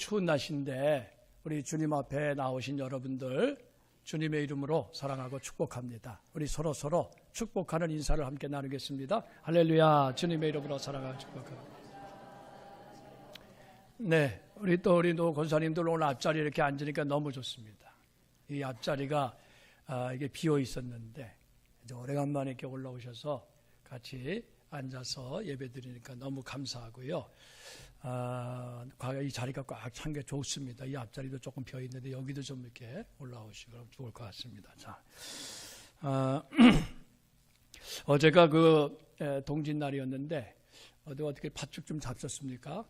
추운 날씨인데 우리 주님 앞에 나오신 여러분들 주님의 이름으로 사랑하고 축복합니다. 우리 서로 축복하는 인사를 함께 나누겠습니다. 할렐루야. 주님의 이름으로 사랑하고 축복합니다. 네, 우리 노 권사님들 오늘 앞자리 이렇게 앉으니까 너무 좋습니다. 이 앞자리가 이게 비어 있었는데 이제 오래간만에 이렇게 올라오셔서 같이 앉아서 예배 드리니까 너무 감사하고요. 이 자리가 꽉 찬 게 좋습니다. 이 앞자리도 조금 비어 있는데 여기도 좀 이렇게 올라오시면 좋을 것 같습니다. 자, 어제가 동짓날이었는데 어떻게 팥죽 좀 잡셨습니까?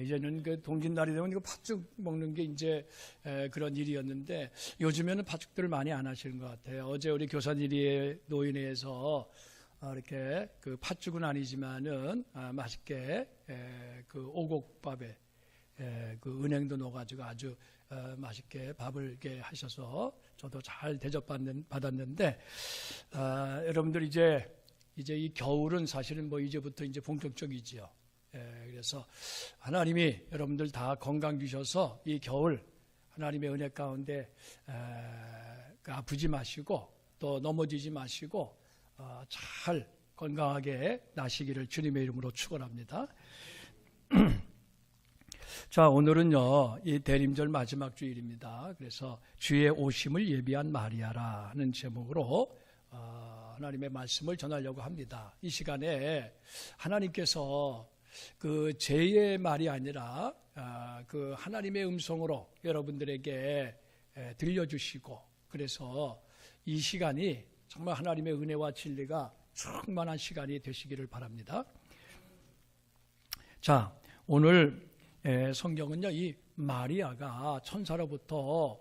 이제는 그 동짓날이 되면 이거 팥죽 먹는 게 이제 그런 일이었는데 요즘에는 팥죽들을 많이 안 하시는 것 같아요. 어제 우리 교사들이 노인회에서 이렇게 그 팥죽은 아니지만은 맛있게 그 오곡밥에 그 은행도 넣어가지고 아주 맛있게 밥을 이렇게 하셔서 저도 잘 대접받았는데 여러분들 이제 이 겨울은 사실은 뭐 이제부터 이제 본격적이지요. 그래서 하나님이 여러분들 다 건강 주셔서 이 겨울 하나님의 은혜 가운데 아프지 마시고 또 넘어지지 마시고 잘 건강하게 나시기를 주님의 이름으로 축원합니다. 자, 오늘은요 이 대림절 마지막 주일입니다. 그래서 주의 오심을 예비한 마리아라는 제목으로 하나님의 말씀을 전하려고 합니다. 이 시간에 하나님께서 그 제의 말이 아니라 그 하나님의 음성으로 여러분들에게 들려주시고 그래서 이 시간이 정말 하나님의 은혜와 진리가 충만한 시간이 되시기를 바랍니다. 자, 오늘 성경은요 이 마리아가 천사로부터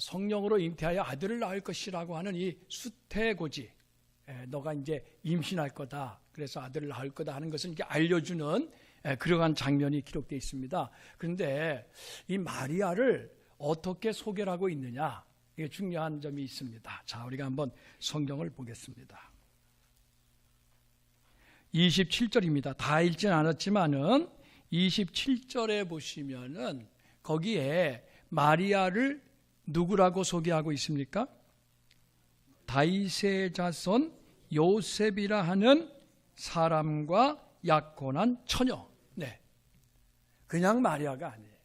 성령으로 잉태하여 아들을 낳을 것이라고 하는 이 수태고지 너가 이제 임신할 거다. 그래서 아들을 낳을 거다 하는 것을 이렇게 알려주는 그러한 장면이 기록되어 있습니다. 그런데 이 마리아를 어떻게 소개를 하고 있느냐? 이게 중요한 점이 있습니다. 자, 우리가 한번 성경을 보겠습니다. 27절입니다. 다 읽진 않았지만은 27절에 보시면은 거기에 마리아를 누구라고 소개하고 있습니까? 다윗의 자손 요셉이라 하는 사람과 약혼한 처녀. 네, 그냥 마리아가 아니에요.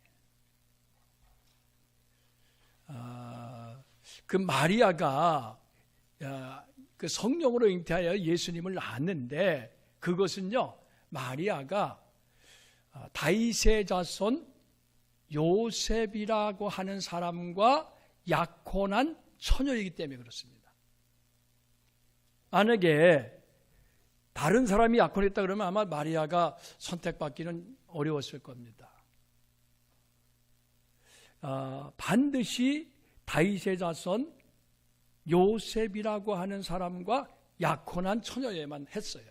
그 마리아가 그 성령으로 잉태하여 예수님을 낳았는데 그것은요 마리아가 다윗의 자손 요셉이라고 하는 사람과 약혼한 처녀이기 때문에 그렇습니다. 만약에 다른 사람이 약혼했다 그러면 아마 마리아가 선택받기는 어려웠을 겁니다. 반드시 다윗의 자손 요셉이라고 하는 사람과 약혼한 처녀에만 했어요.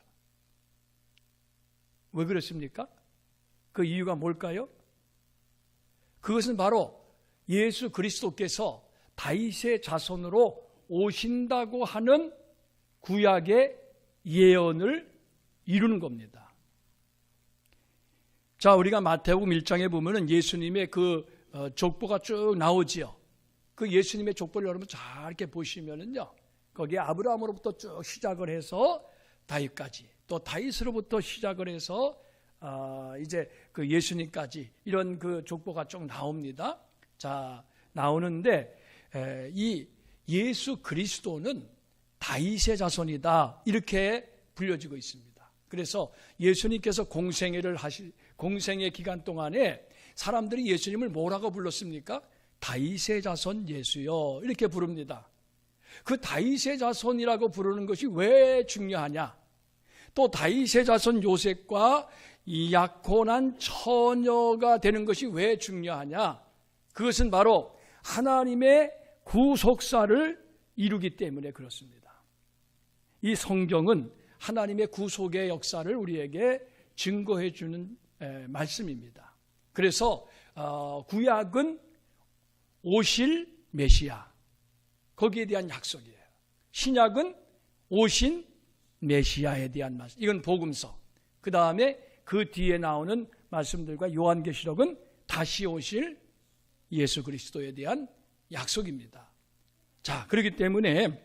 왜 그렇습니까? 그 이유가 뭘까요? 그것은 바로 예수 그리스도께서 다윗의 자손으로 오신다고 하는 구약의 예언을 이루는 겁니다. 자, 우리가 마태복음 1장에 보면은 예수님의 그 족보가 쭉 나오지요. 그 예수님의 족보를 여러분 잘 이렇게 보시면은요, 거기에 아브라함으로부터 쭉 시작을 해서 다윗까지, 또 다윗으로부터 시작을 해서 이제 그 예수님까지 이런 그 족보가 쭉 나옵니다. 자, 나오는데 이 예수 그리스도는 다윗의 자손이다 이렇게 불려지고 있습니다. 그래서 예수님께서 공생의 기간 동안에 사람들이 예수님을 뭐라고 불렀습니까? 다윗의 자손 예수요 이렇게 부릅니다. 그 다윗의 자손이라고 부르는 것이 왜 중요하냐? 또 다윗의 자손 요셉과 이 약혼한 처녀가 되는 것이 왜 중요하냐? 그것은 바로 하나님의 구속사를 이루기 때문에 그렇습니다. 이 성경은 하나님의 구속의 역사를 우리에게 증거해 주는 말씀입니다. 그래서 구약은 오실 메시아 거기에 대한 약속이에요. 신약은 오신 메시아에 대한 말씀. 이건 복음서. 그 다음에 그 뒤에 나오는 말씀들과 요한계시록은 다시 오실 예수 그리스도에 대한 약속입니다. 자, 그렇기 때문에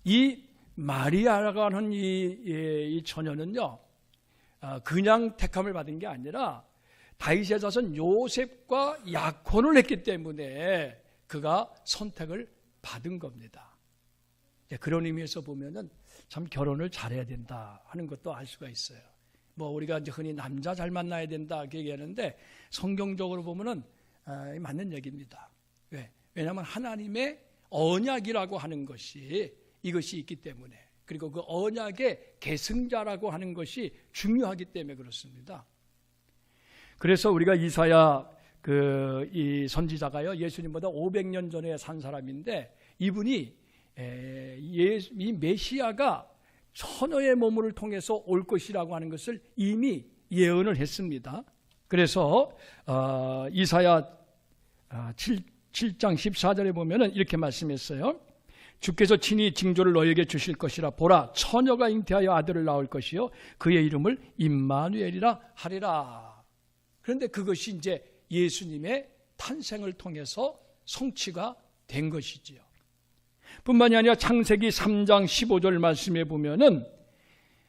이 마리아라고 하는 이 처녀는요, 그냥 택함을 받은 게 아니라 다윗의 자손 요셉과 약혼을 했기 때문에 그가 선택을 받은 겁니다. 그런 의미에서 보면은 참 결혼을 잘해야 된다 하는 것도 알 수가 있어요. 뭐 우리가 이제 흔히 남자 잘 만나야 된다 이렇게 얘기하는데 성경적으로 보면은 맞는 얘기입니다. 왜냐하면 하나님의 언약이라고 하는 것이 이것이 있기 때문에, 그리고 그 언약의 계승자라고 하는 것이 중요하기 때문에 그렇습니다. 그래서 우리가 이사야 이 선지자가요, 예수님보다 500년 전에 산 사람인데 이분이 이 메시아가 처녀의 몸을 통해서 올 것이라고 하는 것을 이미 예언을 했습니다. 그래서 이사야 7장 14절에 보면은 이렇게 말씀했어요. 주께서 친히 징조를 너에게 주실 것이라. 보라, 처녀가 잉태하여 아들을 낳을 것이요 그의 이름을 임마누엘이라 하리라. 그런데 그것이 이제 예수님의 탄생을 통해서 성취가 된 것이지요. 뿐만이 아니라 창세기 3장 15절 말씀에 보면은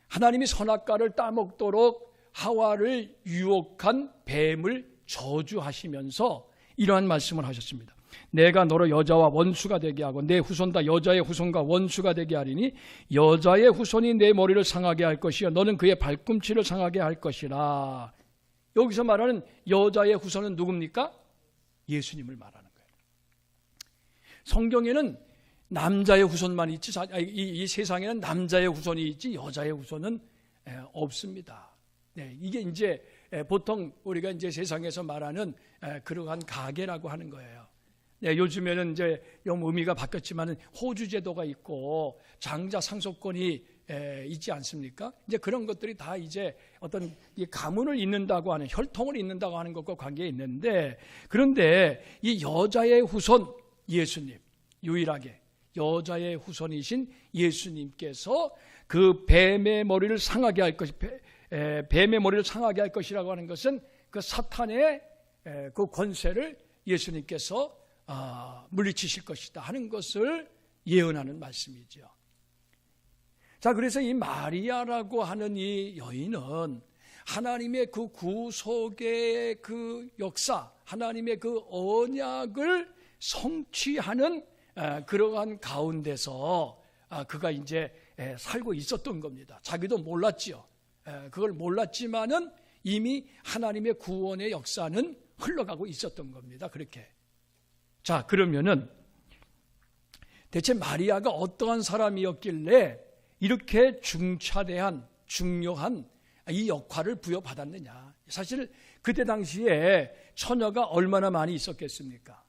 하나님이 선악과를 따먹도록 하와를 유혹한 뱀을 저주하시면서 이러한 말씀을 하셨습니다. 내가 너로 여자와 원수가 되게 하고 내 후손 다 여자의 후손과 원수가 되게 하리니 여자의 후손이 내 머리를 상하게 할 것이요 너는 그의 발꿈치를 상하게 할 것이라. 여기서 말하는 여자의 후손은 누굽니까? 예수님을 말하는 거예요. 성경에는 남자의 후손만 있지, 이 세상에는 남자의 후손이 있지 여자의 후손은 없습니다. 이게 이제 보통 우리가 이제 세상에서 말하는 그러한 가계라고 하는 거예요. 요즘에는 이제 좀 의미가 바뀌었지만은 호주 제도가 있고 장자 상속권이 있지 않습니까? 이제 그런 것들이 다 이제 어떤 이 가문을 잇는다고 하는, 혈통을 잇는다고 하는 것과 관계가 있는데, 그런데 이 여자의 후손 예수님, 유일하게 여자의 후손이신 예수님께서 그 뱀의 머리를 상하게 할 것이, 뱀의 머리를 상하게 할 것이라고 하는 것은 그 사탄의 그 권세를 예수님께서 물리치실 것이다 하는 것을 예언하는 말씀이죠. 자, 그래서 이 마리아라고 하는 이 여인은 하나님의 그 구속의 그 역사, 하나님의 그 언약을 성취하는 그러한 가운데서 그가 이제 살고 있었던 겁니다. 자기도 몰랐지요. 그걸 몰랐지만은 이미 하나님의 구원의 역사는 흘러가고 있었던 겁니다. 그렇게. 자, 그러면은 대체 마리아가 어떠한 사람이었길래 이렇게 중차대한 중요한 이 역할을 부여받았느냐. 사실 그때 당시에 처녀가 얼마나 많이 있었겠습니까?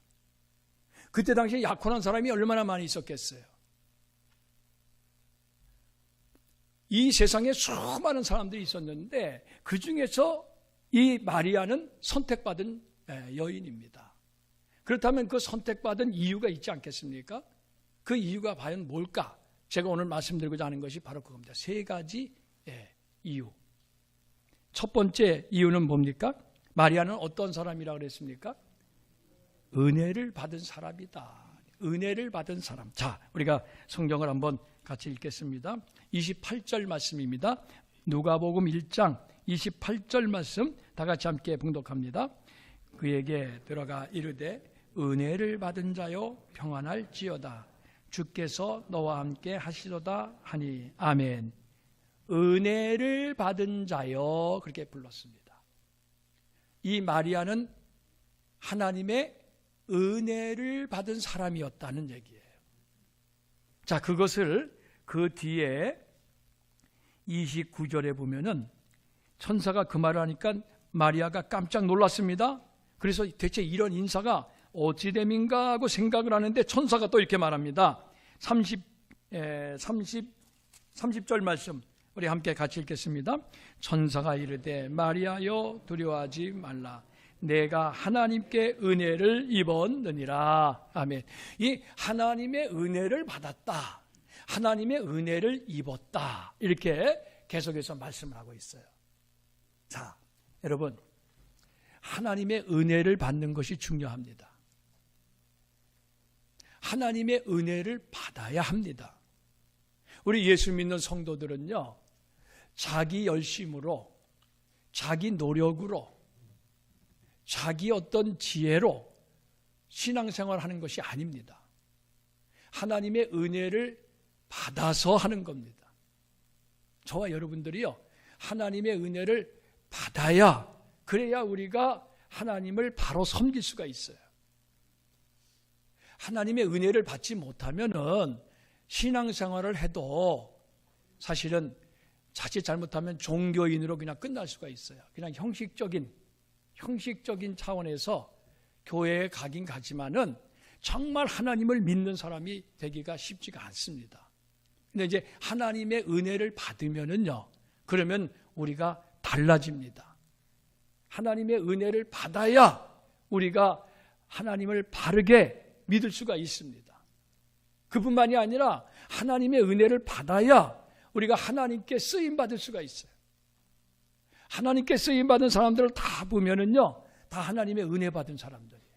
그때 당시에 약혼한 사람이 얼마나 많이 있었겠어요? 이 세상에 수많은 사람들이 있었는데 그 중에서 이 마리아는 선택받은 여인입니다. 그렇다면 그 선택받은 이유가 있지 않겠습니까? 그 이유가 과연 뭘까? 제가 오늘 말씀드리고자 하는 것이 바로 그겁니다. 세 가지 이유. 첫 번째 이유는 뭡니까? 마리아는 어떤 사람이라고 그랬습니까? 은혜를 받은 사람이다. 은혜를 받은 사람. 자, 우리가 성경을 한번 같이 읽겠습니다. 28절 말씀입니다. 누가복음 1장 28절 말씀 다 같이 함께 봉독합니다. 그에게 들어가 이르되 은혜를 받은 자여 평안할지어다. 주께서 너와 함께 하시도다 하니 아멘. 은혜를 받은 자여, 그렇게 불렀습니다. 이 마리아는 하나님의 은혜를 받은 사람이었다는 얘기예요. 자, 그것을 그 뒤에 29절에 보면은 천사가 그 말을 하니까 마리아가 깜짝 놀랐습니다. 그래서 대체 이런 인사가 어찌됨인가 하고 생각을 하는데 천사가 또 이렇게 말합니다. 30절 말씀 우리 함께 같이 읽겠습니다. 천사가 이르되 마리아여 두려워하지 말라. 내가 하나님께 은혜를 입었느니라. 아멘. 이 하나님의 은혜를 받았다, 하나님의 은혜를 입었다, 이렇게 계속해서 말씀을 하고 있어요. 자, 여러분, 하나님의 은혜를 받는 것이 중요합니다. 하나님의 은혜를 받아야 합니다. 우리 예수 믿는 성도들은요, 자기 열심으로, 자기 노력으로, 자기 어떤 지혜로 신앙생활 하는 것이 아닙니다. 하나님의 은혜를 받아서 하는 겁니다. 저와 여러분들이요, 하나님의 은혜를 받아야, 그래야 우리가 하나님을 바로 섬길 수가 있어요. 하나님의 은혜를 받지 못하면은 신앙생활을 해도 사실은 자칫 잘못하면 종교인으로 그냥 끝날 수가 있어요. 그냥 형식적인 차원에서 교회에 가긴 가지만은 정말 하나님을 믿는 사람이 되기가 쉽지가 않습니다. 근데 이제 하나님의 은혜를 받으면은요, 그러면 우리가 달라집니다. 하나님의 은혜를 받아야 우리가 하나님을 바르게 믿을 수가 있습니다. 그뿐만이 아니라 하나님의 은혜를 받아야 우리가 하나님께 쓰임받을 수가 있어요. 하나님께 쓰임받은 사람들을 다 보면은요, 다 하나님의 은혜 받은 사람들이에요.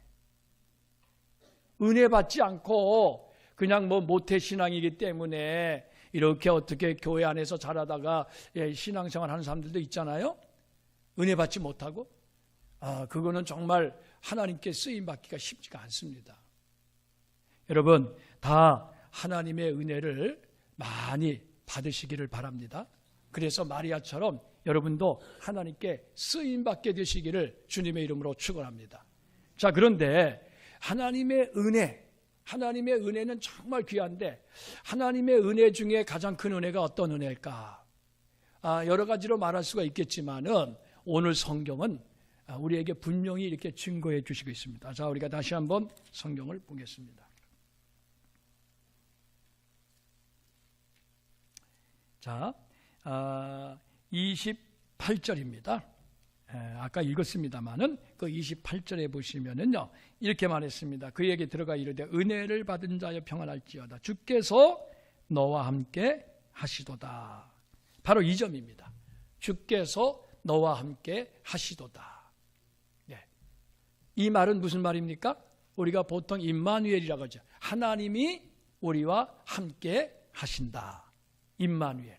은혜 받지 않고 그냥 모태신앙이기 때문에 이렇게 어떻게 교회 안에서 자라다가 신앙생활 하는 사람들도 있잖아요. 은혜 받지 못하고. 그거는 정말 하나님께 쓰임받기가 쉽지가 않습니다. 여러분, 다 하나님의 은혜를 많이 받으시기를 바랍니다. 그래서 마리아처럼 여러분도 하나님께 쓰임받게 되시기를 주님의 이름으로 축원합니다. 자, 그런데 하나님의 은혜는 정말 귀한데, 하나님의 은혜 중에 가장 큰 은혜가 어떤 은혜일까? 여러 가지로 말할 수가 있겠지만은 오늘 성경은 우리에게 분명히 이렇게 증거해 주시고 있습니다. 자, 우리가 다시 한번 성경을 보겠습니다. 자, 28절입니다. 아까 읽었습니다만은 그 28절에 보시면은요, 이렇게 말했습니다. 그에게 들어가 이르되 은혜를 받은 자여 평안할지어다. 주께서 너와 함께 하시도다. 바로 이 점입니다. 주께서 너와 함께 하시도다. 네. 이 말은 무슨 말입니까? 우리가 보통 임마누엘이라고 하죠. 하나님이 우리와 함께 하신다. 임마누엘.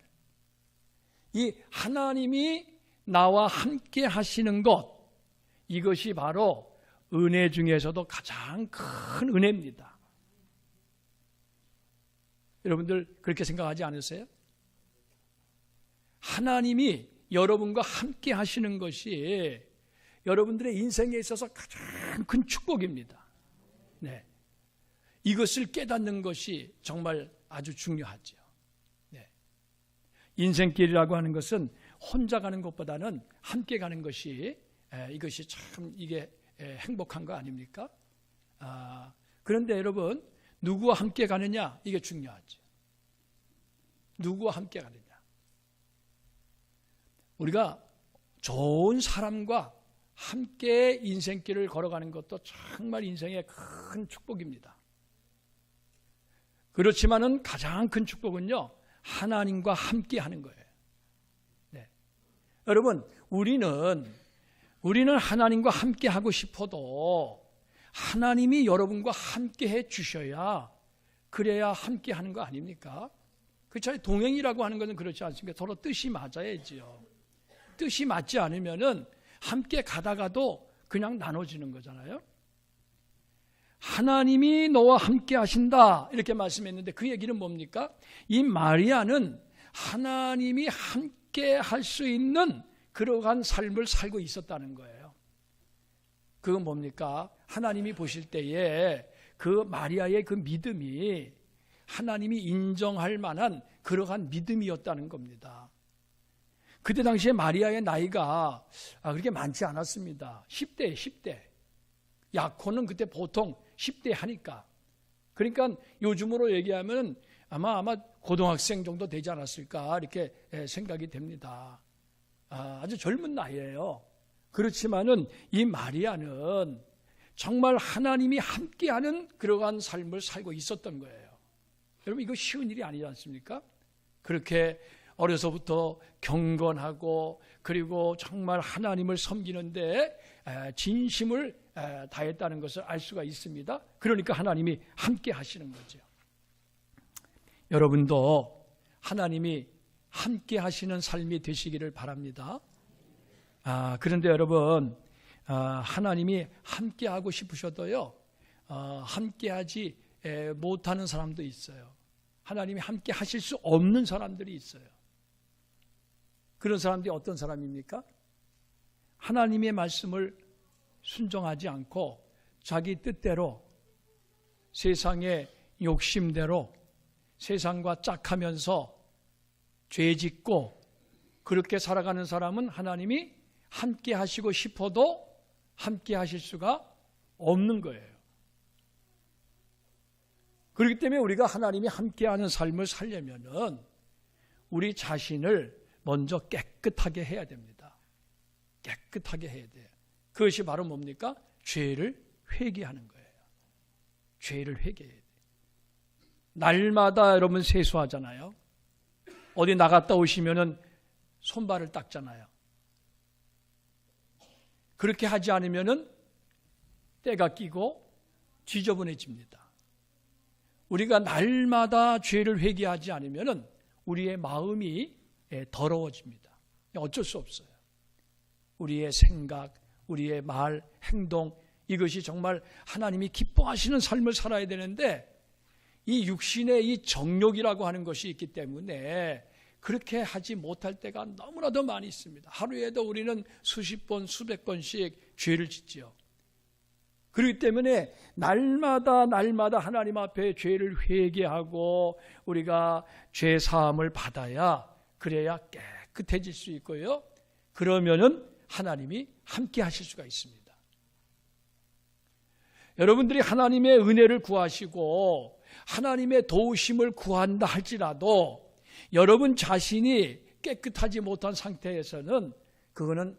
이 하나님이 나와 함께 하시는 것, 이것이 바로 은혜 중에서도 가장 큰 은혜입니다. 여러분들 그렇게 생각하지 않으세요? 하나님이 여러분과 함께 하시는 것이 여러분들의 인생에 있어서 가장 큰 축복입니다. 네. 이것을 깨닫는 것이 정말 아주 중요하죠. 네. 인생길이라고 하는 것은 혼자 가는 것보다는 함께 가는 것이 이것이 참 이게 행복한 거 아닙니까? 그런데 여러분, 누구와 함께 가느냐, 이게 중요하죠. 누구와 함께 가느냐. 우리가 좋은 사람과 함께 인생길을 걸어가는 것도 정말 인생의 큰 축복입니다. 그렇지만은 가장 큰 축복은요, 하나님과 함께 하는 거예요. 네. 여러분, 우리는 하나님과 함께 하고 싶어도 하나님이 여러분과 함께 해 주셔야, 그래야 함께 하는 거 아닙니까? 그렇죠? 동행이라고 하는 것은 그렇지 않습니까? 서로 뜻이 맞아야지요. 뜻이 맞지 않으면은 함께 가다가도 그냥 나눠지는 거잖아요. 하나님이 너와 함께 하신다, 이렇게 말씀했는데 그 얘기는 뭡니까? 이 마리아는 하나님이 함께 할 수 있는 그러한 삶을 살고 있었다는 거예요. 그건 뭡니까? 하나님이 보실 때에 그 마리아의 그 믿음이 하나님이 인정할 만한 그러한 믿음이었다는 겁니다. 그때 당시에 마리아의 나이가 그렇게 많지 않았습니다. 10대. 약혼은 그때 보통 10대 하니까. 그러니까 요즘으로 얘기하면 아마 고등학생 정도 되지 않았을까, 이렇게 생각이 됩니다. 아주 젊은 나이예요. 그렇지만은 이 마리아는 정말 하나님이 함께하는 그러한 삶을 살고 있었던 거예요. 여러분, 이거 쉬운 일이 아니지 않습니까? 그렇게 어려서부터 경건하고 그리고 정말 하나님을 섬기는데 진심을 다했다는 것을 알 수가 있습니다. 그러니까 하나님이 함께 하시는 거죠. 여러분도 하나님이 함께 하시는 삶이 되시기를 바랍니다. 그런데 여러분, 하나님이 함께 하고 싶으셔도요, 함께 하지 못하는 사람도 있어요. 하나님이 함께 하실 수 없는 사람들이 있어요. 그런 사람들이 어떤 사람입니까? 하나님의 말씀을 순종하지 않고 자기 뜻대로 세상의 욕심대로 세상과 짝하면서 죄짓고 그렇게 살아가는 사람은 하나님이 함께 하시고 싶어도 함께 하실 수가 없는 거예요. 그렇기 때문에 우리가 하나님이 함께하는 삶을 살려면은 우리 자신을 먼저 깨끗하게 해야 됩니다. 깨끗하게 해야 돼요. 그것이 바로 뭡니까? 죄를 회개하는 거예요. 죄를 회개해야 돼요. 날마다 여러분 세수하잖아요. 어디 나갔다 오시면은 손발을 닦잖아요. 그렇게 하지 않으면은 때가 끼고 지저분해집니다. 우리가 날마다 죄를 회개하지 않으면은 우리의 마음이 더러워집니다. 어쩔 수 없어요. 우리의 생각, 우리의 말, 행동, 이것이 정말 하나님이 기뻐하시는 삶을 살아야 되는데 이 육신의 이 정욕이라고 하는 것이 있기 때문에 그렇게 하지 못할 때가 너무나도 많이 있습니다. 하루에도 우리는 수십 번, 수백 번씩 죄를 짓지요. 그렇기 때문에 날마다 하나님 앞에 죄를 회개하고 우리가 죄 사함을 받아야 그래야 깨끗해질 수 있고요. 그러면은 하나님이 함께 하실 수가 있습니다. 여러분들이 하나님의 은혜를 구하시고 하나님의 도우심을 구한다 할지라도 여러분 자신이 깨끗하지 못한 상태에서는 그거는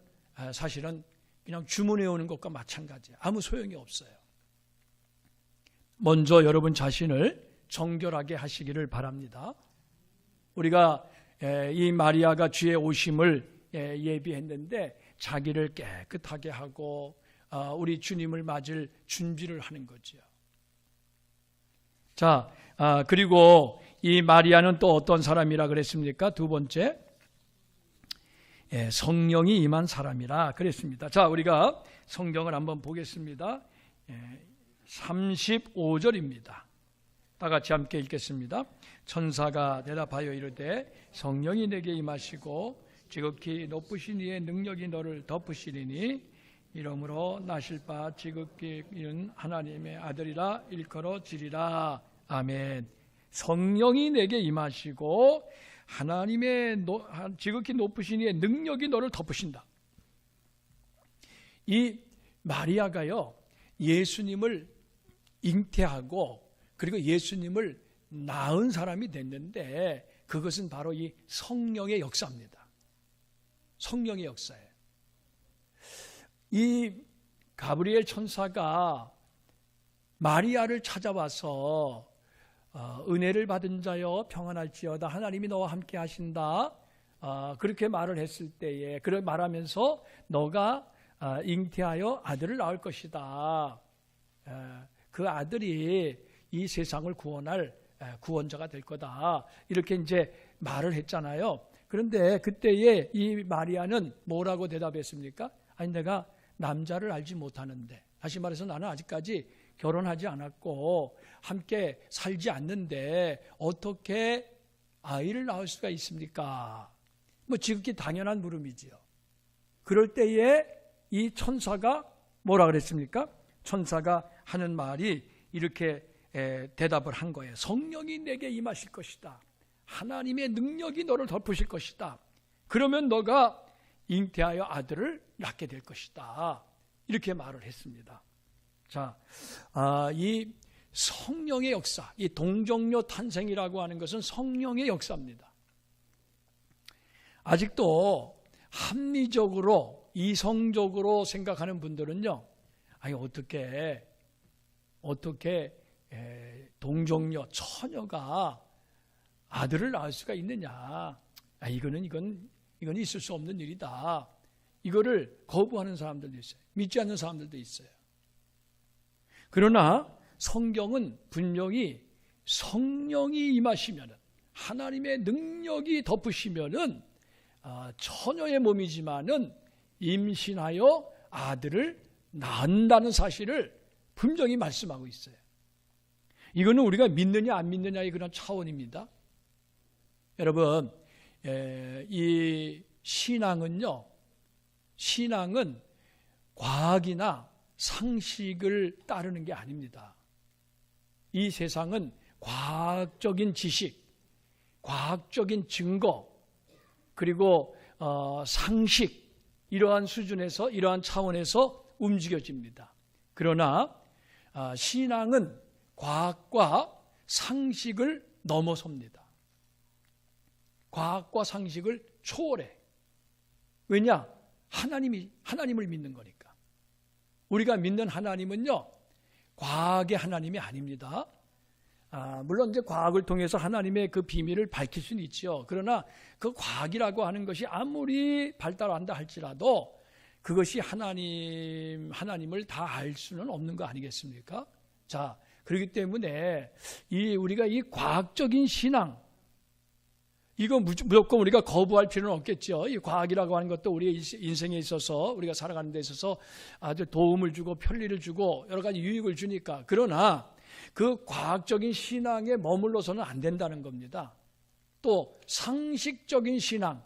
사실은 그냥 주문해 오는 것과 마찬가지예요. 아무 소용이 없어요. 먼저 여러분 자신을 정결하게 하시기를 바랍니다. 우리가 이 마리아가 주의 오심을 예비했는데 자기를 깨끗하게 하고 우리 주님을 맞을 준비를 하는 거죠. 자, 그리고 이 마리아는 또 어떤 사람이라 그랬습니까? 두 번째, 성령이 임한 사람이라 그랬습니다. 자, 우리가 성경을 한번 보겠습니다. 35절입니다. 다 같이 함께 읽겠습니다. 천사가 대답하여 이르되 성령이 내게 임하시고 지극히 높으신 이의 능력이 너를 덮으시리니 이러므로 나실 바 지극히 이른 하나님의 아들이라 일컬어지리라. 아멘. 성령이 내게 임하시고 하나님의 지극히 높으신 이의 능력이 너를 덮으신다. 이 마리아가요, 예수님을 잉태하고 그리고 예수님을 낳은 사람이 됐는데 그것은 바로 이 성령의 역사입니다. 성령의 역사예요. 이 가브리엘 천사가 마리아를 찾아와서 은혜를 받은 자여 평안할지어다 하나님이 너와 함께 하신다 그렇게 말을 했을 때에 그렇게 말하면서 너가 잉태하여 아들을 낳을 것이다. 그 아들이 이 세상을 구원할 구원자가 될 거다. 이렇게 이제 말을 했잖아요. 그런데 그때에 이 마리아는 뭐라고 대답했습니까? 아니 내가 남자를 알지 못하는데, 다시 말해서 나는 아직까지 결혼하지 않았고 함께 살지 않는데 어떻게 아이를 낳을 수가 있습니까? 뭐 지극히 당연한 물음이지요. 그럴 때에 이 천사가 뭐라 그랬습니까? 천사가 하는 말이 이렇게 대답을 한 거예요. 성령이 내게 임하실 것이다. 하나님의 능력이 너를 덮으실 것이다. 그러면 너가 잉태하여 아들을 낳게 될 것이다. 이렇게 말을 했습니다. 자, 이 성령의 역사, 이 동정녀 탄생이라고 하는 것은 성령의 역사입니다. 아직도 합리적으로 이성적으로 생각하는 분들은요, 아니 어떻게 동정녀 처녀가 아들을 낳을 수가 있느냐, 이건 있을 수 없는 일이다. 이거를 거부하는 사람들도 있어요. 믿지 않는 사람들도 있어요. 그러나 성경은 분명히 성령이 임하시면은, 하나님의 능력이 덮으시면은 처녀의 몸이지만은 임신하여 아들을 낳는다는 사실을 분명히 말씀하고 있어요. 이거는 우리가 믿느냐 안 믿느냐의 그런 차원입니다. 여러분, 이 신앙은 과학이나 상식을 따르는 게 아닙니다. 이 세상은 과학적인 지식, 과학적인 증거, 그리고 상식, 이러한 수준에서, 이러한 차원에서 움직여집니다. 그러나 신앙은 과학과 상식을 넘어섭니다. 과학과 상식을 초월해. 왜냐? 하나님을 믿는 거니까. 우리가 믿는 하나님은요, 과학의 하나님이 아닙니다. 물론 이제 과학을 통해서 하나님의 그 비밀을 밝힐 수는 있죠. 그러나 그 과학이라고 하는 것이 아무리 발달한다 할지라도 그것이 하나님을 다 알 수는 없는 거 아니겠습니까? 자, 그렇기 때문에 우리가 이 과학적인 신앙, 이거 무조건 우리가 거부할 필요는 없겠죠. 이 과학이라고 하는 것도 우리의 인생에 있어서, 우리가 살아가는 데 있어서 아주 도움을 주고 편리를 주고 여러 가지 유익을 주니까. 그러나 그 과학적인 신앙에 머물러서는 안 된다는 겁니다. 또 상식적인 신앙,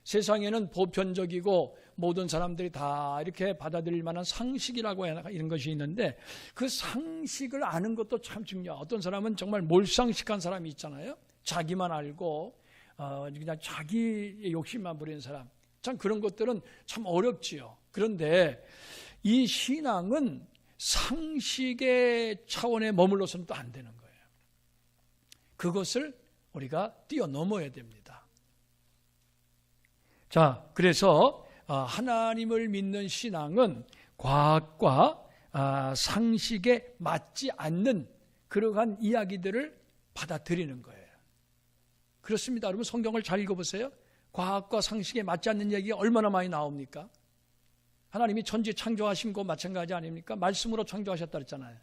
세상에는 보편적이고 모든 사람들이 다 이렇게 받아들일 만한 상식이라고 이런 것이 있는데, 그 상식을 아는 것도 참 중요해요. 어떤 사람은 정말 몰상식한 사람이 있잖아요. 자기만 알고 그냥 자기 욕심만 부리는 사람. 참 그런 것들은 참 어렵지요. 그런데 이 신앙은 상식의 차원에 머물러서는 또 안 되는 거예요. 그것을 우리가 뛰어넘어야 됩니다. 자, 그래서 하나님을 믿는 신앙은 과학과 상식에 맞지 않는 그러한 이야기들을 받아들이는 거예요. 그렇습니다. 여러분, 성경을 잘 읽어보세요. 과학과 상식에 맞지 않는 얘기가 얼마나 많이 나옵니까? 하나님이 천지 창조하신 거 마찬가지 아닙니까? 말씀으로 창조하셨다 그랬잖아요.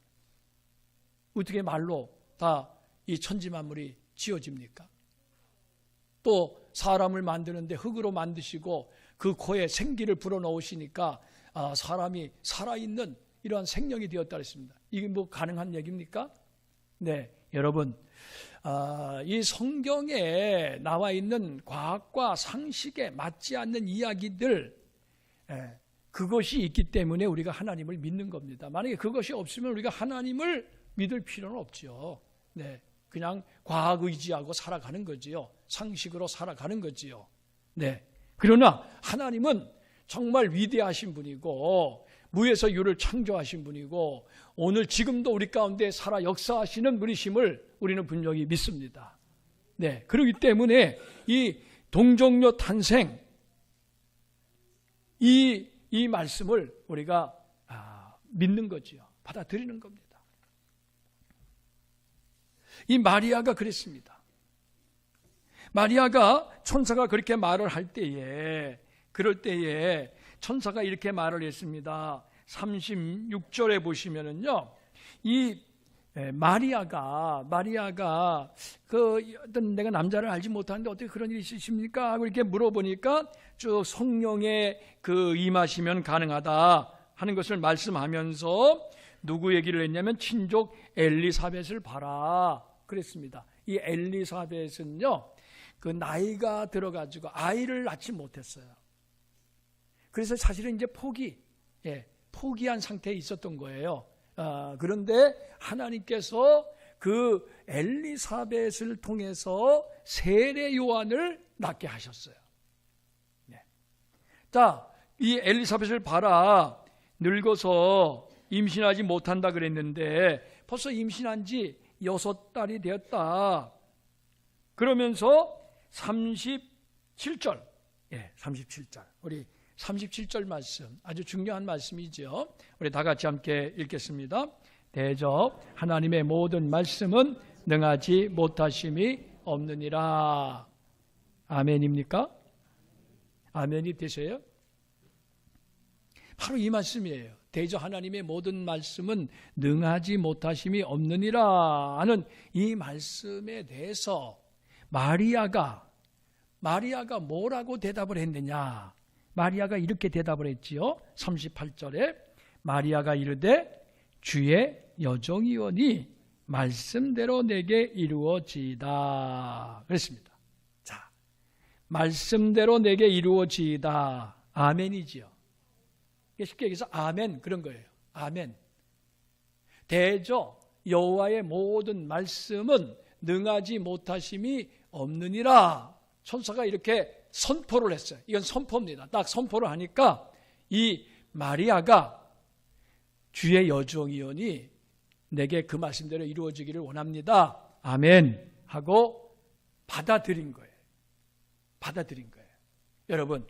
어떻게 말로 다 이 천지 만물이 지어집니까? 또 사람을 만드는데 흙으로 만드시고 그 코에 생기를 불어넣으시니까 사람이 살아있는 이러한 생명이 되었다 그랬습니다. 이게 뭐 가능한 얘기입니까? 네, 여러분, 이 성경에 나와 있는 과학과 상식에 맞지 않는 이야기들, 그것이 있기 때문에 우리가 하나님을 믿는 겁니다. 만약에 그것이 없으면 우리가 하나님을 믿을 필요는 없죠. 네, 그냥 과학 의지하고 살아가는 거지요. 상식으로 살아가는 거지요. 네. 그러나 하나님은 정말 위대하신 분이고 무에서 유를 창조하신 분이고 오늘 지금도 우리 가운데 살아 역사하시는 분이심을 우리는 분명히 믿습니다. 네. 그렇기 때문에 이 동정녀 탄생, 이 말씀을 우리가 믿는 거지요. 받아들이는 겁니다. 이 마리아가 그랬습니다. 마리아가 천사가 그렇게 말을 할 때에, 그럴 때에 천사가 이렇게 말을 했습니다. 36절에 보시면은요, 이 마리아가 어떤 내가 남자를 알지 못하는데 어떻게 그런 일이 있으십니까? 하고 이렇게 물어보니까 쭉 성령의 그 임하시면 가능하다 하는 것을 말씀하면서 누구 얘기를 했냐면 친족 엘리사벳을 봐라 그랬습니다. 이 엘리사벳은요, 그 나이가 들어가지고 아이를 낳지 못했어요. 그래서 사실은 이제 포기한 상태에 있었던 거예요. 그런데 하나님께서 그 엘리사벳을 통해서 세례 요한을 낳게 하셨어요. 네. 자, 이 엘리사벳을 봐라. 늙어서 임신하지 못한다 그랬는데 벌써 임신한 지 6달이 되었다. 그러면서 37절, 37절. 우리 37절 말씀, 아주 중요한 말씀이죠. 우리 다 같이 함께 읽겠습니다. 대접 하나님의 모든 말씀은 능하지 못하심이 없느니라. 아멘입니까? 아멘이 되세요? 바로 이 말씀이에요. 대저 하나님의 모든 말씀은 능하지 못하심이 없느니라 하는 이 말씀에 대해서 마리아가 뭐라고 대답을 했느냐? 마리아가 이렇게 대답을 했지요. 38절에 마리아가 이르되 주의 여종이오니 말씀대로 내게 이루어지이다 그랬습니다. 자, 말씀대로 내게 이루어지이다. 아멘이지요. 쉽게 얘기해서 아멘 그런 거예요. 아멘. 대저 여호와의 모든 말씀은 능하지 못하심이 없느니라. 천사가 이렇게 선포를 했어요. 이건 선포입니다. 딱 선포를 하니까 이 마리아가 주의 여종이오니 내게 그 말씀대로 이루어지기를 원합니다. 아멘 하고 받아들인 거예요. 받아들인 거예요. 여러분,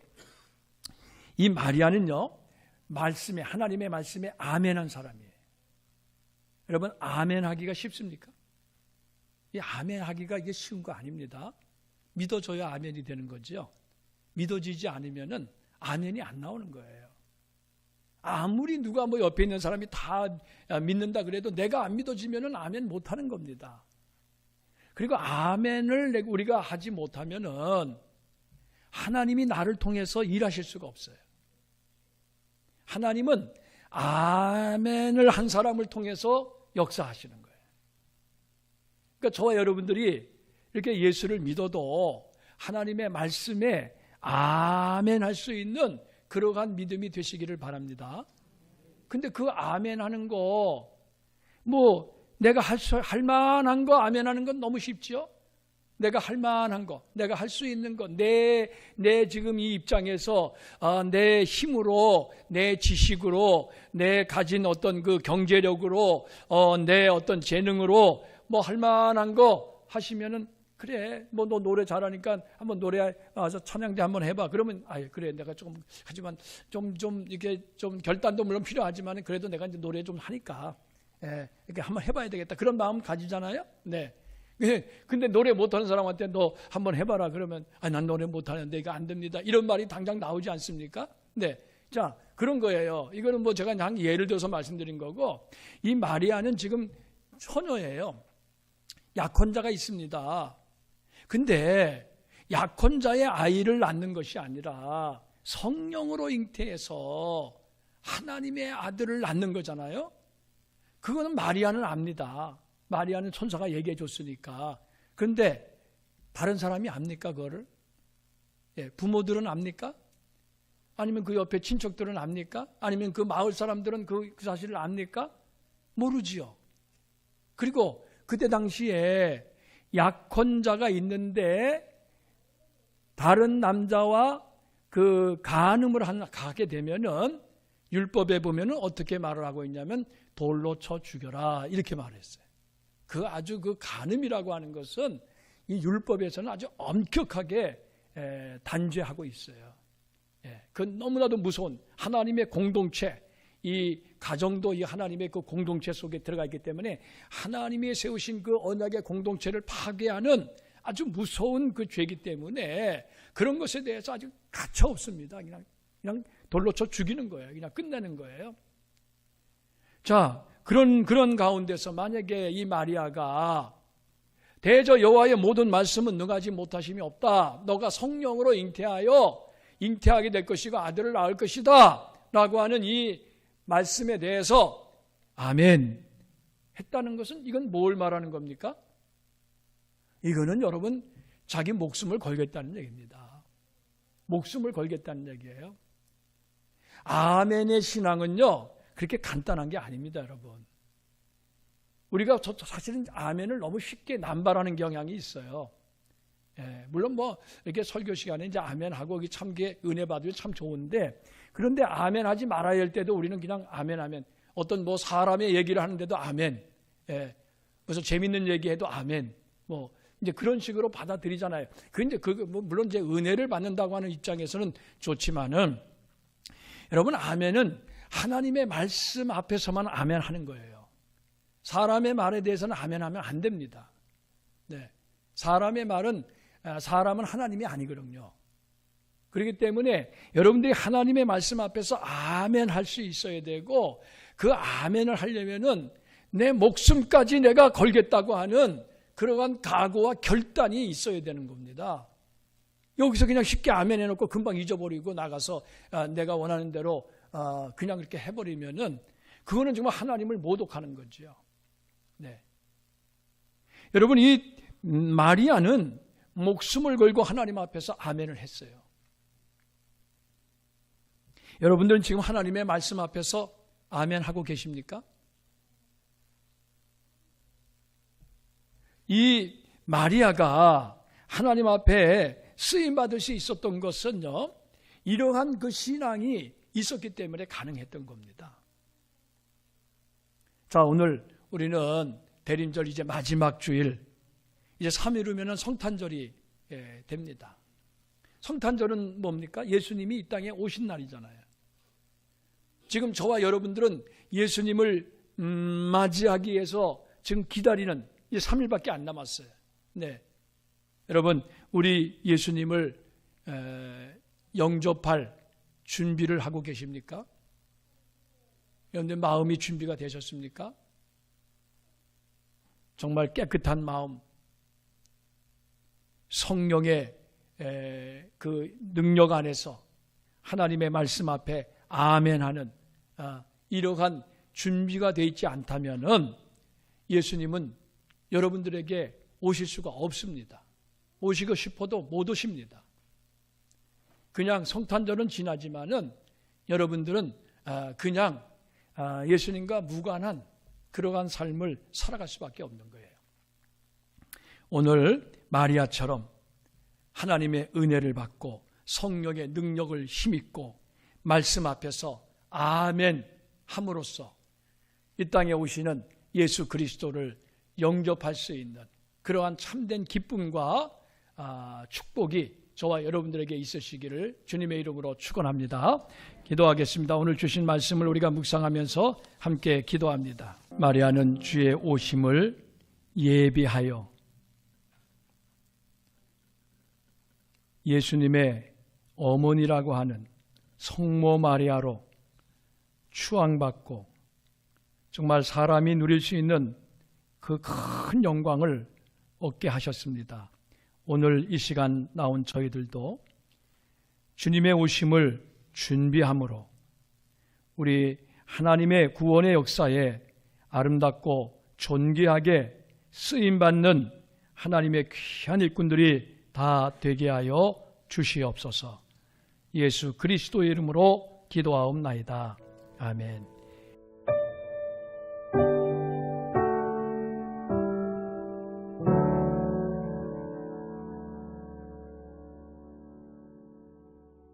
이 마리아는요, 말씀에, 하나님의 말씀에 아멘한 사람이에요. 여러분, 아멘하기가 쉽습니까? 이 아멘하기가 이게 쉬운 거 아닙니다. 믿어줘야 아멘이 되는 거죠. 믿어지지 않으면은 아멘이 안 나오는 거예요. 아무리 누가 뭐 옆에 있는 사람이 다 믿는다 그래도 내가 안 믿어지면은 아멘 못 하는 겁니다. 그리고 아멘을 우리가 하지 못하면은 하나님이 나를 통해서 일하실 수가 없어요. 하나님은 아멘을 한 사람을 통해서 역사하시는 거예요. 그러니까 저와 여러분들이 이렇게 예수를 믿어도 하나님의 말씀에 아멘 할 수 있는 그러한 믿음이 되시기를 바랍니다. 근데 그 아멘 하는 거, 내가 할 만한 거 아멘 하는 건 너무 쉽죠? 내가 할 만한 거, 내가 할 수 있는 거, 내 지금 이 입장에서 내 힘으로, 내 지식으로, 내 가진 어떤 그 경제력으로, 내 어떤 재능으로 할 만한 거 하시면은 그래, 너 노래 잘하니까 한번 노래 와서 찬양대 한번 해봐. 그러면 그래, 내가 조금 하지만 좀 이게 좀 결단도 물론 필요하지만 그래도 내가 이제 노래 좀 하니까 이렇게 한번 해봐야 되겠다. 그런 마음 가지잖아요. 네. 근데 노래 못하는 사람한테 너 한번 해봐라 그러면 난 노래 못하는데 이거 안 됩니다. 이런 말이 당장 나오지 않습니까? 네. 자, 그런 거예요. 이거는 제가 그냥 예를 들어서 말씀드린 거고, 이 마리아는 지금 처녀예요. 약혼자가 있습니다. 근데 약혼자의 아이를 낳는 것이 아니라 성령으로 잉태해서 하나님의 아들을 낳는 거잖아요. 그거는 마리아는 압니다. 마리아는 천사가 얘기해 줬으니까. 그런데 다른 사람이 압니까 그거를? 부모들은 압니까? 아니면 그 옆에 친척들은 압니까? 아니면 그 마을 사람들은 그 사실을 압니까? 모르지요. 그리고 그때 당시에 약혼자가 있는데 다른 남자와 그 간음을 가게 되면은 율법에 보면은 어떻게 말을 하고 있냐면 돌로 쳐 죽여라 이렇게 말했어요. 아주 그 간음이라고 하는 것은 이 율법에서는 아주 엄격하게 단죄하고 있어요. 그건 너무나도 무서운 하나님의 공동체, 이 가정도 이 하나님의 그 공동체 속에 들어가 있기 때문에 하나님이 세우신 그 언약의 공동체를 파괴하는 아주 무서운 그 죄이기 때문에 그런 것에 대해서 아주 가차 없습니다. 그냥 돌로 쳐 죽이는 거예요. 그냥 끝내는 거예요. 자, 그런 가운데서 만약에 이 마리아가 대저 여호와의 모든 말씀은 능하지 못하심이 없다. 너가 성령으로 잉태하게 될 것이고 아들을 낳을 것이다. 라고 하는 이 말씀에 대해서 아멘 했다는 것은 이건 뭘 말하는 겁니까? 이거는 여러분 자기 목숨을 걸겠다는 얘기입니다. 목숨을 걸겠다는 얘기예요. 아멘의 신앙은요 그렇게 간단한 게 아닙니다, 여러분. 우리가 사실은 아멘을 너무 쉽게 남발하는 경향이 있어요. 물론 이렇게 설교 시간에 이제 아멘하고 참 은혜 받으면 참 좋은데, 그런데 아멘하지 말아야 할 때도 우리는 그냥 아멘. 어떤 사람의 얘기를 하는데도 아멘. 그래서 재밌는 얘기해도 아멘. 이제 그런 식으로 받아들이잖아요. 그런데 물론 이제 은혜를 받는다고 하는 입장에서는 좋지만은, 여러분 아멘은 하나님의 말씀 앞에서만 아멘 하는 거예요. 사람의 말에 대해서는 아멘 하면 안 됩니다. 네. 사람의 말은 사람은 하나님이 아니거든요. 그렇기 때문에 여러분들이 하나님의 말씀 앞에서 아멘 할 수 있어야 되고, 그 아멘을 하려면은 내 목숨까지 내가 걸겠다고 하는 그러한 각오와 결단이 있어야 되는 겁니다. 여기서 그냥 쉽게 아멘 해놓고 금방 잊어버리고 나가서 내가 원하는 대로 그냥 그렇게 해버리면은 그거는 정말 하나님을 모독하는 거죠. 네. 여러분, 이 마리아는 목숨을 걸고 하나님 앞에서 아멘을 했어요. 여러분들은 지금 하나님의 말씀 앞에서 아멘 하고 계십니까? 이 마리아가 하나님 앞에 쓰임받을 수 있었던 것은요, 이러한 그 신앙이 있었기 때문에 가능했던 겁니다. 자, 오늘 우리는 대림절 이제 마지막 주일, 이제 3일 후면은 성탄절이 됩니다. 성탄절은 뭡니까? 예수님이 이 땅에 오신 날이잖아요. 지금 저와 여러분들은 예수님을 맞이하기 위해서 지금 기다리는 이제 3일밖에 안 남았어요. 네, 여러분, 우리 예수님을 영접할 준비를 하고 계십니까? 여러분들 마음이 준비가 되셨습니까? 정말 깨끗한 마음, 성령의 그 능력 안에서 하나님의 말씀 앞에 아멘하는 이러한 준비가 되어 있지 않다면은 예수님은 여러분들에게 오실 수가 없습니다. 오시고 싶어도 못 오십니다. 그냥 성탄절은 지나지만은 여러분들은 그냥 예수님과 무관한 그러한 삶을 살아갈 수밖에 없는 거예요. 오늘 마리아처럼 하나님의 은혜를 받고 성령의 능력을 힘입고 말씀 앞에서 아멘 함으로써 이 땅에 오시는 예수 그리스도를 영접할 수 있는 그러한 참된 기쁨과 축복이 저와 여러분들에게 있으시기를 주님의 이름으로 축원합니다. 기도하겠습니다. 오늘 주신 말씀을 우리가 묵상하면서 함께 기도합니다. 마리아는 주의 오심을 예비하여 예수님의 어머니라고 하는 성모 마리아로 추앙받고 정말 사람이 누릴 수 있는 그 큰 영광을 얻게 하셨습니다. 오늘 이 시간 나온 저희들도 주님의 오심을 준비함으로 우리 하나님의 구원의 역사에 아름답고 존귀하게 쓰임받는 하나님의 귀한 일꾼들이 다 되게 하여 주시옵소서. 예수 그리스도의 이름으로 기도하옵나이다. 아멘.